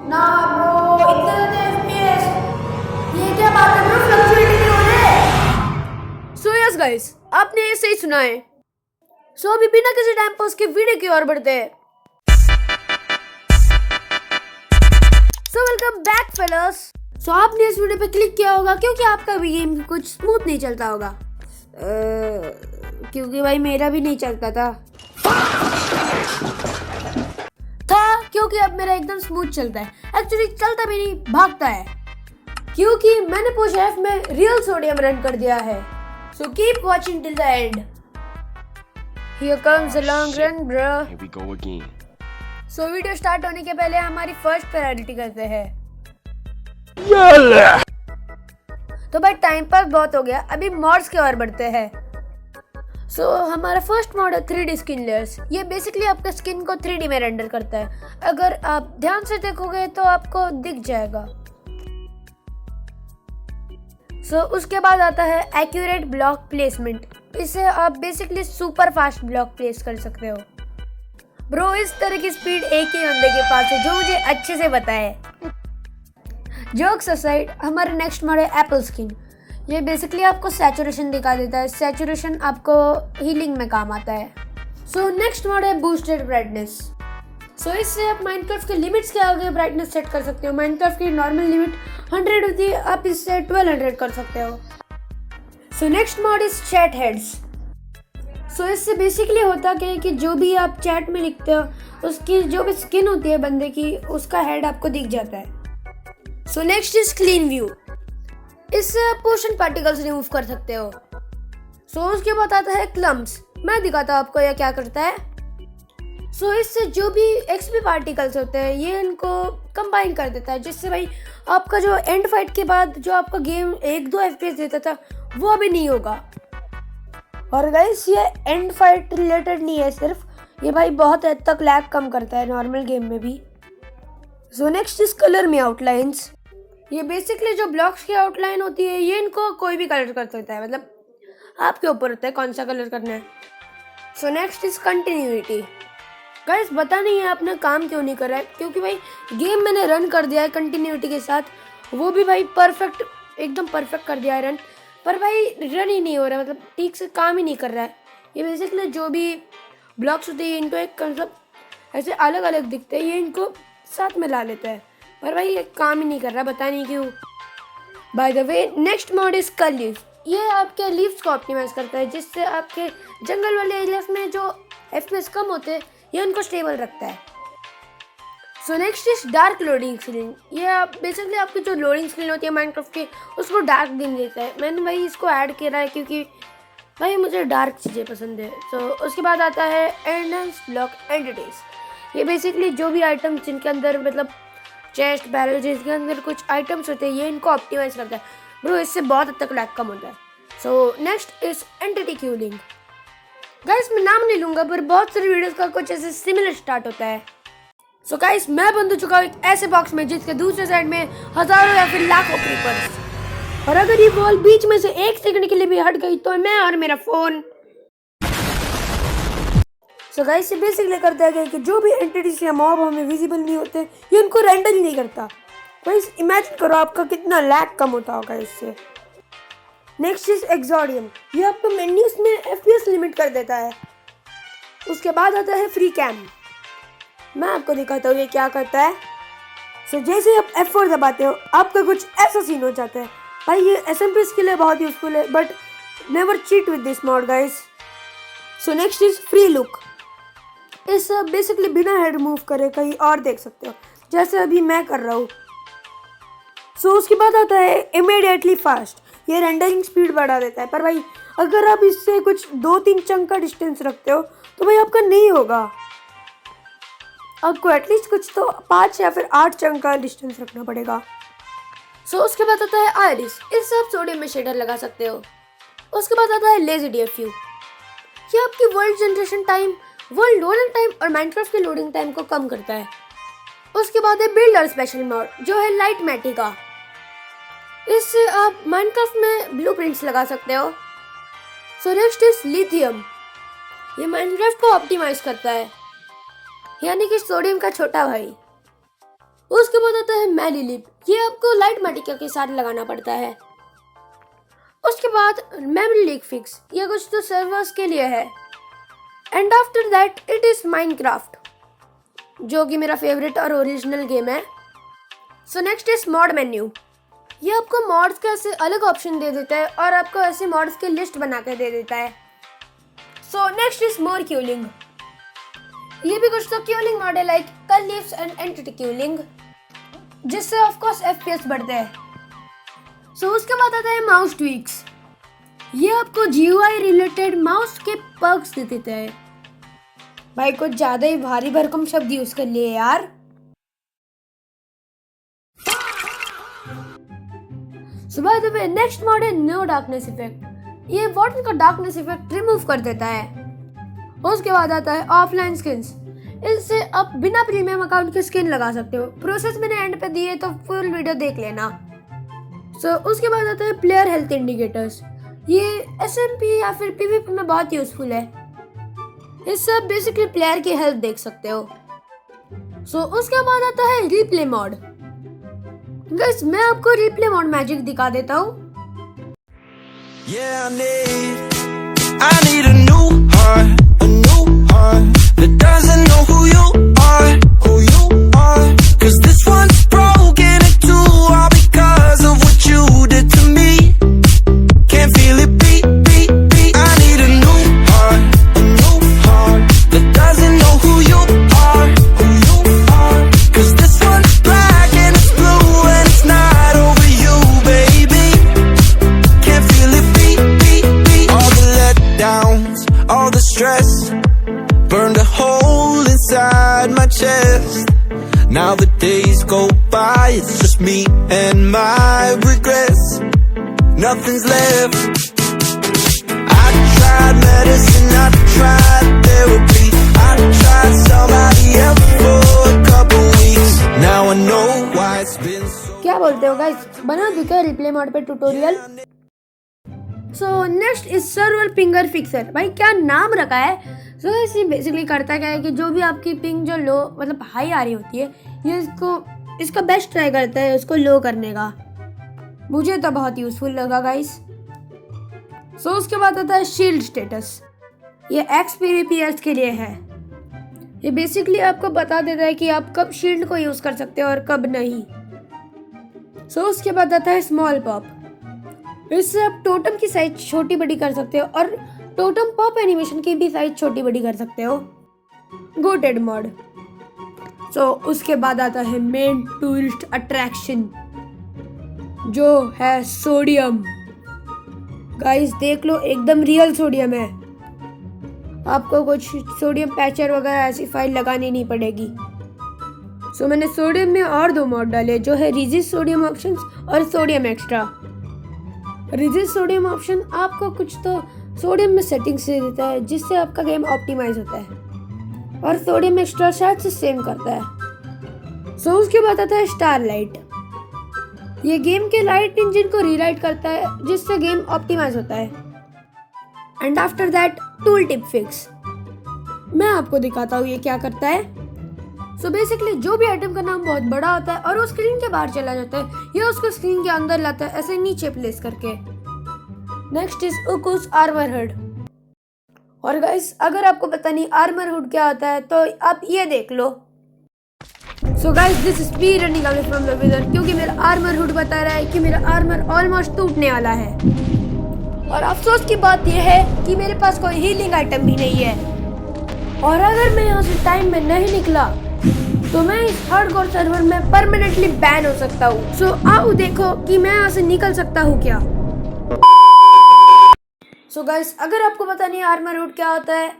ना ब्रो, इतने ज़्यादा FPS, ये क्या बात है ब्रो, फ्लक्चुएट नहीं हो रहे। सो यस गाइस, आपने ये सही सुना है। सो अभी बिना किसी टाइम पास के वीडियो की ओर बढ़ते हैं। So welcome back fellows. So आपने इस वीडियो पे क्लिक किया होगा क्योंकि आपका भी गेम कुछ स्मूथ नहीं चलता होगा। क्योंकि भाई मेरा भी नहीं चलता था क्योंकि अब मेरा एकदम स्मूथ चलता है। एक्चुअली चलता भी नहीं, भागता है, क्योंकि मैंने पोश एफ में रियल सोडियम रन कर दिया है। So keep watching till the end. Here comes a long run, bro. Here we go again. So video start होने के पहले हमारी फर्स्ट प्रायोरिटी करते हैं। तो भाई टाइम पास बहुत हो गया, अभी मॉड्स की ओर बढ़ते हैं। सो हमारा फर्स्ट मॉड है 3D स्किन लेयर्स। ये बेसिकली आपके स्किन को 3D में रेंडर करता है। अगर आप ध्यान से देखोगे तो आपको दिख जाएगा। सो उसके बाद आता है एक्यूरेट ब्लॉक प्लेसमेंट। इससे आप basically super fast block place कर सकते हो। ब्रो इस तरह की स्पीड एक ही बंदे के पास है जो मुझे अच्छे से पता है। जोक्स असाइड, हमारा नेक्स्ट मॉड है एप्पल स्किन। ये बेसिकली आपको सैचुरेशन दिखा देता है। सैचुरेशन आपको हीलिंग में काम आता है। सो नेक्स्ट मॉड है बूस्टेड ब्राइटनेस। सो इससे आप माइनक्राफ्ट के लिमिट्स के आगे ब्राइटनेस सेट कर सकते हो। माइनक्राफ्ट की नॉर्मल लिमिट 100 होती है, आप इससे 1200 कर सकते हो। So next mod is chat heads. So इससे बेसिकली होता क्या है कि जो भी आप चैट में लिखते हो उसकी जो भी स्किन होती है बंदे की, उसका हेड आपको दिख जाता है। So next is clean view. इससे आप पोशन पार्टिकल्स रिमूव कर सकते हो। सो उसके बाद आता है क्लम्प्स। मैं दिखाता हूँ आपको यह क्या करता है। सो इससे जो भी एक्सपी पार्टिकल्स होते हैं ये इनको कंबाइन कर देता है, जिससे भाई आपका जो एंड फाइट के बाद जो आपका गेम 1-2 FPS देता था वो अभी नहीं होगा। और गाइस ये एंड फाइट रिलेटेड नहीं है सिर्फ, ये भाई बहुत हद तक लैग कम करता है नॉर्मल गेम में भी। सो नेक्स्ट इज कलर में आउटलाइंस। ये बेसिकली जो ब्लॉक्स की आउटलाइन होती है ये इनको कोई भी कलर कर सकता है, मतलब आपके ऊपर होता है कौन सा कलर करना है। So next is continuity. Guys पता नहीं है आपने काम क्यों नहीं करा है, क्योंकि भाई गेम मैंने रन कर दिया है कंटिन्यूटी के साथ, वो भी भाई परफेक्ट, एकदम परफेक्ट कर दिया है रन, पर भाई रन ही नहीं हो रहा है, मतलब ठीक से काम ही नहीं कर रहा है। ये बेसिकली जो भी ब्लॉक्स होते हैं इनको एक मतलब ऐसे अलग अलग दिखते हैं, ये इनको साथ में ला लेता है, पर भाई ये काम ही नहीं कर रहा, पता नहीं क्यों। Bye the way next mod is कल लीव्स। ये आपके लीव्स को ऑप्टिमाइज करता है, जिससे आपके जंगल वाले एरियाज में जो FPS कम होते हैं ये उनको स्टेबल रखता है। So next is dark loading screen. ये आप बेसिकली आपकी जो लोडिंग स्क्रीन होती है माइनक्राफ्ट की उसको डार्क दिन देता है। मैंने भाई इसको ऐड किया है क्योंकि भाई मुझे डार्क चीज़ें पसंद है। सो उसके बाद आता है एंडेंस ब्लॉक एंटिटीज। ये बेसिकली जो भी आइटम जिनके अंदर मतलब चेस्ट बैरल जिसके अंदर कुछ आइटम्स होते हैं ये इनको ऑप्टिमाइज करता है। ब्रो इससे बहुत हद तक लैग कम होता है। So next is entity culling. Guys मैं नाम नहीं लूंगा पर बहुत सारी वीडियोस का कुछ ऐसे सिमिलर स्टार्ट होता है। सो गाइस मैं बंद हो चुका हूँ एक ऐसे बॉक्स में जिसके दूसरे साइड में हजारों या फिर लाखों क्रीपर्स, और अगर ये वॉल बीच में से 1 सेकंड के लिए भी हट गई तो मैं और मेरा फोन। सो गाइस ये बेसिकली करता है कि जो भी एंटिटीज या मॉब हमें विजिबल नहीं होते ये उनको रेंडर ही नहीं करता। गाइस इमेजिन करो आपका कितना लैग कम होता होगा इससे। Next is Exordium. ये आपको मेन्यूज में FPS लिमिट कर देता है। उसके बाद आता है फ्री कैम। मैं आपको दिखाता हूँ ये क्या करता है। सो जैसे आप F4 दबाते हो आपका कुछ ऐसा सीन हो जाता है। भाई ये SMPs के लिए बहुत यूजफुल है, but never cheat with this mod guys. So next is free look. इस बेसिकली बिना हेड मूव करे कहीं और देख सकते हो, जैसे अभी मैं कर रहा हूँ। सो उसके बाद आता है इमीडिएटली फास्ट। ये रेंडरिंग स्पीड बढ़ा देता है, पर भाई अगर आप इससे कुछ 2-3 चंक का डिस्टेंस रखते हो तो भाई आपका नहीं होगा। आपको एटलीस्ट कुछ तो 5 या फिर 8 चंक का डिस्टेंस रखना पड़ेगा। सो उसके बाद आता है आयरिस। इससे आप सोडियम में शेडर लगा सकते हो। उसके बाद आता है लेजी DFU। ये आपकी world generation time, world loading time और माइनक्राफ्ट के लोडिंग टाइम को कम करता है। उसके बाद है बिल्डर स्पेशल मॉड जो है लाइट मैटिका। इससे आप माइनक्राफ्ट में ब्लूप्रिंट्स लगा सकते हो। So next is lithium. ये माइनक्राफ्ट को ऑप्टिमाइज करता है, यानी कि सोडियम का छोटा भाई। उसके बाद आता है मैलीलिप, ये आपको लाइट मैटिका के साथ लगाना पड़ता है। उसके बाद मेमोरी लीक फिक्स, ये कुछ तो सर्वर्स के लिए है। And after that it is Minecraft, जो कि मेरा फेवरेट और ओरिजिनल गेम है। So next is mod menu, ये आपको मॉड्स का ऐसे अलग ऑप्शन दे देता है और आपको ऐसे मॉड्स की लिस्ट बना कर दे देता है। So next is more Keylong, ये भी कुछ तो क्यूलिंग मॉड है लाइक कल लीव्स एंड एंटिटी क्यूलिंग, जिससे ऑफ कोर्स एफपीएस बढ़ते हैं। सो उसके बाद आता है माउस ट्विक्स, ये आपको जीयूआई रिलेटेड माउस के पर्क्स दे देते हैं। भाई कुछ ज्यादा ही भारी भरकम शब्द यूज कर लिए यार। So by the way next mod है नो डार्कनेस इफेक्ट, ये वाटर का डार्कनेस इफेक्ट रिमूव कर देता है। उसके बाद आता है ऑफलाइन स्किन्स, इससे आप बिना प्रीमियम अकाउंट की स्किन लगा सकते हो। प्रोसेस मैंने एंड पे दिए तो फुल वीडियो देख लेना। सो उसके बाद आता है प्लेयर हेल्थ इंडिकेटर्स, ये एसएमपी या फिर पीवीपी में बहुत यूजफुल है, इससे आप बेसिकली प्लेयर की हेल्थ देख सकते हो। सो उसके बाद आता है रिप्ले मोड, गाइस मैं आपको रिप्ले मोड मैजिक दिखा देता हूँ। Yeah, I need a new heart that doesn't know who you are, 'cause this one's broken in two, all because of what you did to me. Can't feel it beat. I need a new heart that doesn't know who you are, 'cause this one's black and it's blue and it's not over you, baby. Can't feel it beat. All the letdowns, all the stress burned a hole inside my chest. Now the days go by, it's just me and my regrets. Nothing's left. I tried medicine, I tried therapy, I tried somebody else for a couple weeks. Now I know why it's been so. क्या बोलते हो guys, बना दूं क्या replay mode पे tutorial? So next is server pinger fixer, भाई क्या नाम रखा है। सो इसे बेसिकली करता क्या है कि जो भी आपकी पिंग जो लो मतलब हाई आ रही होती है, ये इसका बेस्ट ट्राई करता है उसको लो करने का। मुझे तो बहुत यूजफुल लगा गाइस। सो उसके बाद आता है शील्ड स्टेटस, ये एक्सपीवीपीएस के लिए है। ये बेसिकली आपको बता देता है कि आप कब शील्ड को यूज कर सकते हो और कब नहीं। सो उसके बाद आता है स्मॉल पॉप, इससे आप टोटम की साइज छोटी बड़ी कर सकते हो और टोटम पॉप एनिमेशन की भी साइज छोटी बड़ी कर सकते हो। GOATed mod. सो उसके बाद आता है मेन टूरिस्ट अट्रैक्शन, जो है सोडियम। गाइस देख लो, एकदम रियल सोडियम है, आपको कुछ सोडियम पैचर वगैरह ऐसी फाइल लगानी नहीं पड़ेगी। सो मैंने सोडियम में और 2 मॉड डाले, जो है रिजिड सोडियम ऑप्शंस और sodium extra. Rigid sodium option आपको कुछ तो सोडियम में सेटिंग्स दे देता है, जिससे आपका गेम ऑप्टिमाइज होता है, और सोडियम एक्स्ट्रा शायद से सेम करता है। सो उसके बाद आता है स्टारलाइट, ये गेम के लाइट इंजन को रीराइट करता है, जिससे गेम ऑप्टिमाइज होता है। And after that tool tip fix, मैं आपको दिखाता हूँ ये क्या करता है। सो बेसिकली जो भी आइटम का नाम बहुत बड़ा होता है और वो स्क्रीन के बाहर चला जाता है, या उसको स्क्रीन के अंदर लाता है ऐसे नीचे प्लेस करके। नेक्स्ट इज उकुस आर्मर हुड, और गाइस अगर आपको पता नहीं आर्मर हुड क्या होता है तो आप ये देख लो। So guys this is me running away from the wither, क्योंकि मेरा आर्मर हुड बता रहा है कि मेरा आर्मर ऑलमोस्ट टूटने वाला है। और अफसोस की बात यह है कि मेरे पास कोई हीलिंग आइटम भी नहीं है, और अगर मैं यहाँ से टाइम में नहीं निकला तो मैं इस हार्डकोर सर्वर में परमानेंटली बैन हो सकता हूँ। सो आओ देखो कि मैं यहाँ से निकल सकता हूँ क्या। सो गाइस अगर आपको पता नहीं आर्मर हुड क्या होता है,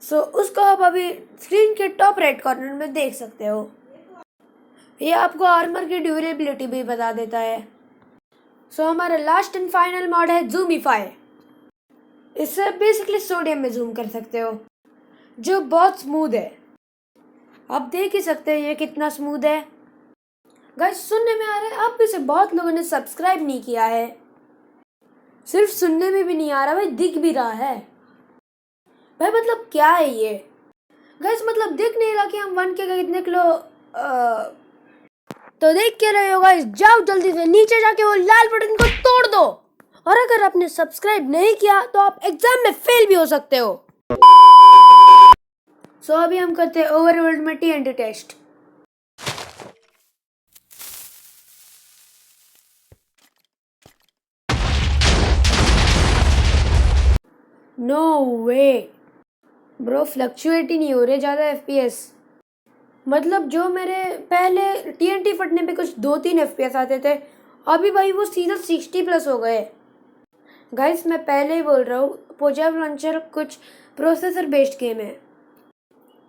सो उसको आप अभी स्क्रीन के टॉप राइट कॉर्नर में देख सकते हो। ये आपको आर्मर की ड्यूरेबिलिटी भी बता देता है। सो हमारा लास्ट एंड फाइनल मॉड है जूमिफाई, इससे बेसिकली सोडियम में जूम कर सकते हो, जो बहुत स्मूथ है। आप देख ही सकते हैं ये कितना स्मूथ है। गाइस सुनने में आ रहा है आप में से बहुत लोगों ने सब्सक्राइब नहीं किया है, सिर्फ सुनने में भी नहीं आ रहा भाई, दिख भी रहा है भाई। मतलब क्या है ये गाइस, मतलब दिख नहीं रहा कि हम 1K का कितने किलो तो देख के रहे हो गाइस, जाओ जल्दी से नीचे जाके वो लाल बटन को तोड़ दो। और अगर आपने सब्सक्राइब नहीं किया तो आप एग्जाम में फेल भी हो सकते हो। सो अभी हम करते हैं ओवरवर्ल्ड में TNT test. No way bro, fluctuate ही नहीं हो रहे ज़्यादा FPS। मतलब जो मेरे पहले TNT फटने पे कुछ 2-3 FPS आते थे, अभी भाई वो सीधा 60+ हो गए। गाइस मैं पहले ही बोल रहा हूँ, पोजेव लॉन्चर कुछ प्रोसेसर बेस्ड गेम है।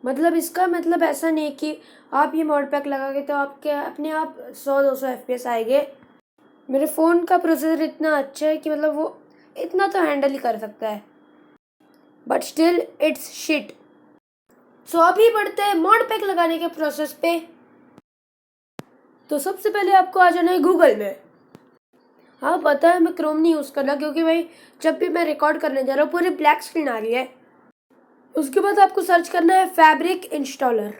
मतलब इसका मतलब ऐसा नहीं कि आप ये मॉड पैक लगा के तो आपके अपने आप 100-200 FPS आएंगे। मेरे फ़ोन का प्रोसेसर इतना अच्छा है कि मतलब वो इतना तो हैंडल ही कर सकता है, बट स्टिल इट्स शिट। सो अभी बढ़ते हैं मॉड पैक लगाने के प्रोसेस पे। तो सबसे पहले आपको आ जाना है गूगल में। हाँ पता है मैं क्रोम नहीं यूज़ कर रहा, क्योंकि भाई जब भी मैं रिकॉर्ड करने जा रहा हूँ पूरी ब्लैक स्क्रीन आ रही है। उसके बाद आपको सर्च करना है फैब्रिक इंस्टॉलर,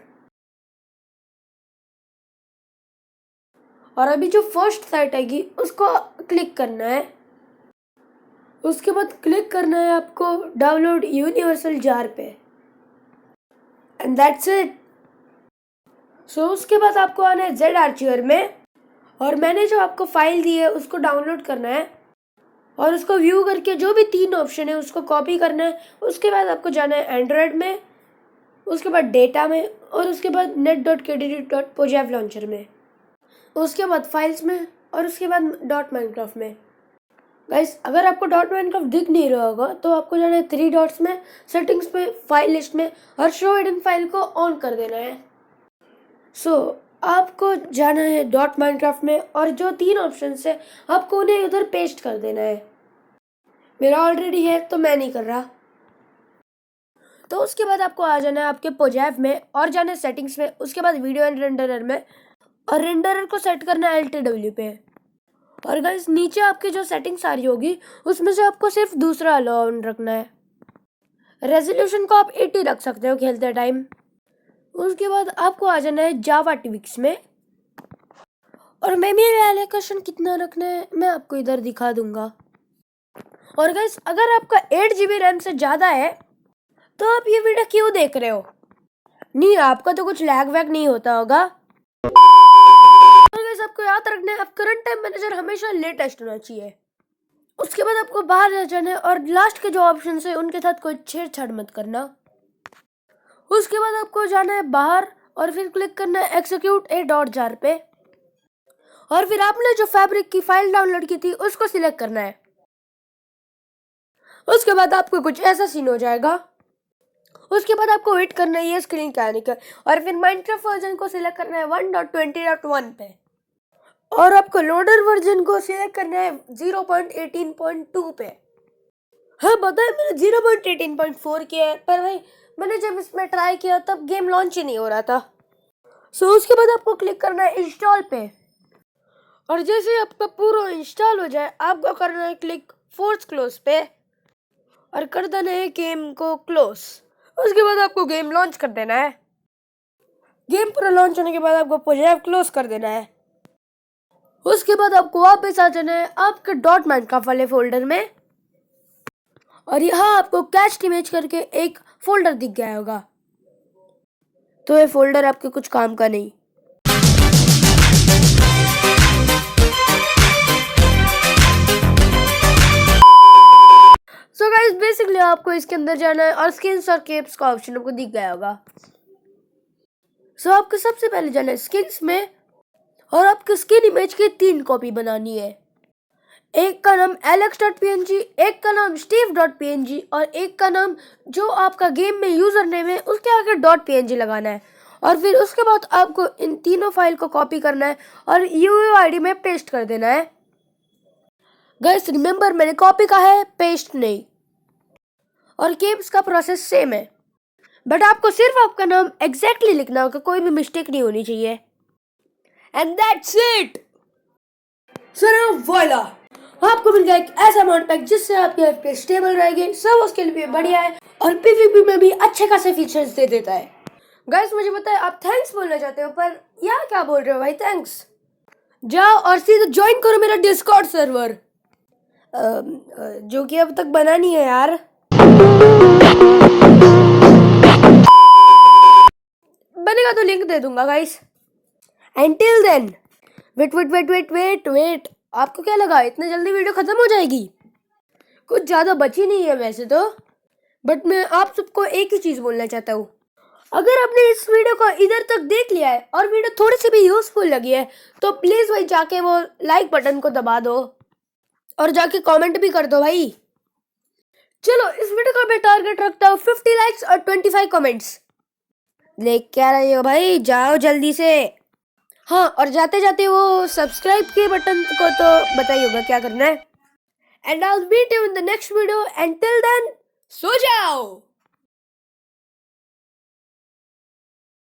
और अभी जो फर्स्ट साइट आएगी उसको क्लिक करना है। उसके बाद क्लिक करना है आपको डाउनलोड यूनिवर्सल जार पे, एंड दैट्स इट। सो उसके बाद आपको आना है जेड आर्चिवर में, और मैंने जो आपको फाइल दी है उसको डाउनलोड करना है, और उसको व्यू करके जो भी 3 ऑप्शन है उसको कॉपी करना है। उसके बाद आपको जाना है एंड्रॉयड में, उसके बाद डेटा में, और उसके बाद net.kdt.pojev लॉन्चर में, उसके बाद फाइल्स में, और उसके बाद .minecraft में। गाइस अगर आपको .minecraft दिख नहीं रहा होगा तो आपको जाना है 3 डॉट्स में, सेटिंग्स में, फाइल लिस्ट में, और शो हिडन फाइल को ऑन कर देना है। सो आपको जाना है .minecraft में, और जो 3 ऑप्शन है आपको उन्हें उधर पेस्ट कर देना है। मेरा ऑलरेडी है तो मैं नहीं कर रहा। तो उसके बाद आपको आ जाना है आपके पोजेव में, और जाना है सेटिंग्स में, उसके बाद वीडियो एंड रेंडरर में, और रेंडरर को सेट करना है LTW पे। और गाइस नीचे आपकी जो सेटिंग्स आ रही होगी उसमें से आपको सिर्फ दूसरा अलाउ ऑन रखना है। रेजोल्यूशन को आप 80 रख सकते हो खेलते टाइम। उसके बाद आपको आ जाना है जावा ट्विक्स में, और मेमोरी एलोकेशन कितना रखना है मैं आपको इधर दिखा दूंगा। और गाइस अगर आपका 8 GB रैम से ज़्यादा है तो आप ये वीडियो क्यों देख रहे हो? नहीं आपका तो कुछ लैग वैग नहीं होता होगा। गाइस आपको याद रखना है, आप करंट टाइम मैनेजर हमेशा लेटेस्ट होना चाहिए। उसके बाद आपको बाहर आ जाना है, और लास्ट के जो ऑप्शन है उनके साथ कोई छेड़छाड़ मत करना। उसके बाद आपको जाना है बाहर, और फिर क्लिक करना है एक्सिक्यूट ए डॉट जार पे, और फिर आपने जो फैब्रिक की फाइल डाउनलोड की थी उसको सिलेक्ट करना है। उसके बाद आपको कुछ ऐसा सीन हो जाएगा। उसके बाद आपको वेट करना है ये स्क्रीन के आने का, और फिर माइनक्राफ्ट वर्जन को सिलेक्ट करना है 1.20.1 पे, और आपको लोडर वर्जन को सिलेक्ट करना है 0.18.2 पे। हाँ पता है मैंने 0.18.4 किया है, पर भाई मैंने जब इसमें ट्राई किया तब गेम लॉन्च ही नहीं हो रहा था। सो उसके बाद आपको क्लिक करना है इंस्टॉल पे, और जैसे ही आपका पूरा इंस्टॉल हो जाए आपको करना है क्लिक फोर्स क्लोज पे, और कर देना है गेम को क्लोज। उसके बाद आपको गेम लॉन्च कर देना है। गेम पूरा लॉन्च होने के बाद आपको पोजेव क्लोज कर देना है। उसके बाद आपको वापस आ जाना है आपके .minecraft वाले फोल्डर में, और यहाँ आपको कैच्ड इमेज करके एक फोल्डर दिख गया होगा। तो ये फोल्डर आपके कुछ काम का नहीं। सो गाइस बेसिकली आपको इसके अंदर जाना है, और स्किन्स और केप्स का ऑप्शन आपको दिख गया होगा। सो आपको सबसे पहले जाना है स्किन्स में, और आपको स्किन इमेज की 3 कॉपी बनानी है। एक का नाम alex.png, एक का नाम steve.png, और एक का नाम जो आपका गेम में यूजर नेम है उसके आगे .png लगाना है। और फिर उसके बाद आपको इन तीनों फाइल को कॉपी करना है और UUID में पेस्ट कर देना है। गाइस रिमेंबर मैंने कॉपी का है, पेस्ट नहीं। और केप्स का प्रोसेस सेम है, बट आपको सिर्फ आपका नाम एग्जैक्टली लिखना होगा, कोई भी मिस्टेक नहीं होनी चाहिए। And that's it. Sir voila, आपको मिल गया एक ऐसा मॉड पैक जिससे आपके FPS स्टेबल रहेगी, सब उसके लिए बढ़िया है, और PvP में भी अच्छे खासे फीचर्स दे देता है। गाइस मुझे पता है आप थैंक्स बोलना चाहते हो, पर यार क्या बोल रहे हो भाई थैंक्स। जाओ और सीधे ज्वाइन करो मेरा डिस्कॉर्ड सर्वर, जो कि अब तक बना नहीं है यार। बनेगा तो लिंक दे दूंगा गाइस। Until then, वेट, आपको क्या लगा इतने जल्दी वीडियो खत्म हो जाएगी? कुछ ज़्यादा बची नहीं है वैसे तो, बट मैं आप सबको एक ही चीज़ बोलना चाहता हूँ। अगर आपने इस वीडियो को इधर तक देख लिया है और वीडियो थोड़ी सी भी यूजफुल लगी है तो प्लीज़ भाई जाके वो लाइक बटन को दबा दो और जाके कमेंट भी कर दो भाई। चलो इस वीडियो का मैं टारगेट रखता हूँ 50 लाइक्स और 25 कमेंट्स। देख क्या रहे हो भाई, जाओ जल्दी से। हाँ, और जाते जाते वो सब्सक्राइब के बटन को तो बताइए होगा क्या करना है। And I will meet you in the next video, and till then सो जाओ।